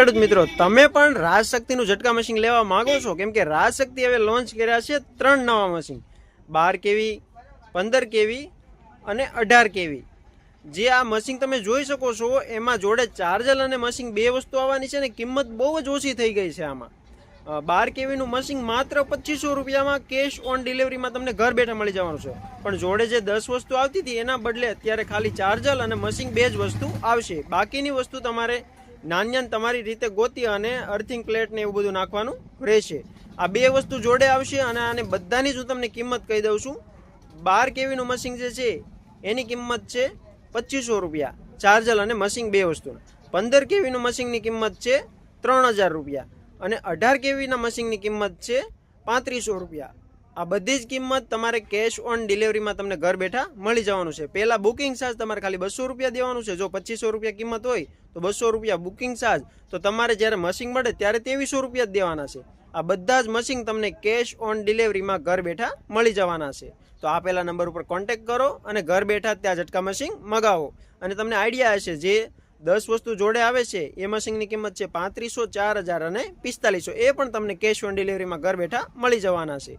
ખેડૂત મિત્રો, તમે પણ રાજશક્તિનું ઝટકા મશીન લેવા માંગો છો? કેમ કે રાજશક્તિ હવે લોન્ચ કર્યા છે 3 નવા મશીન, 12 કેવી, 15 કેવી અને 18 કેવી. જે આ મશીન તમે જોઈ શકો છો, એમાં જોડે ચાર્જર અને મશીન બે વસ્તુ આવવાની છે ને કિંમત બહુ જ ઓછી થઈ ગઈ છે. આમાં 12 કેવીનું મશીન માત્ર 2500 રૂપિયામાં કેશ ઓન ડિલિવરીમાં તમને ઘર બેઠા મળી જવાનું છે. પણ જોડે જે 10 વસ્તુ આવતી હતી એના બદલે અત્યારે ખાલી ચાર્જર અને મશીન બે જ વસ્તુ આવશે. બાકીની વસ્તુ તમારે નાન્યાન તમારી રીતે ગોતી અને અર્થિંગ પ્લેટ ને એવું બધું નાખવાનું રહેશે. આ બે વસ્તુ જોડે આવશે અને આને બધાની જ હું તમને કિંમત કહી દઉં છું. 12 કેવીનું મશીન જે છે એની કિંમત છે 2500 રૂપિયા, ચાર્જર અને મશીન બે વસ્તુ. 15 કેવીનું મશીનની કિંમત છે 3000 રૂપિયા અને 18 કેવીના મશીનની કિંમત છે 3500 રૂપિયા. આ બધી જ કિંમત તમારે કેશ ઓન ડિલિવરીમાં તમને ઘર બેઠા મળી જવાનું છે. પહેલાં બુકિંગ ચાર્જ તમારે ખાલી 200 રૂપિયા દેવાનું છે. જો 2500 રૂપિયા કિંમત હોય તો 200 રૂપિયા બુકિંગ ચાર્જ. તો તમારે જ્યારે મશીન મળે ત્યારે 2300 રૂપિયા જ દેવાના છે. આ બધા જ મશીન તમને કેશ ઓન ડિલિવરીમાં ઘર બેઠા મળી જવાના છે. તો આ પહેલા નંબર ઉપર કોન્ટેક્ટ કરો અને ઘર બેઠા ત્યાં ઝટકા મશીન મગાવો. અને તમને આઈડિયા હશે, જે 10 વસ્તુ જોડે આવે છે એ મશીનની કિંમત છે 3500, 4000 અને 4500. એ પણ તમને કેશ ઓન ડિલિવરીમાં ઘર બેઠા મળી જવાના છે.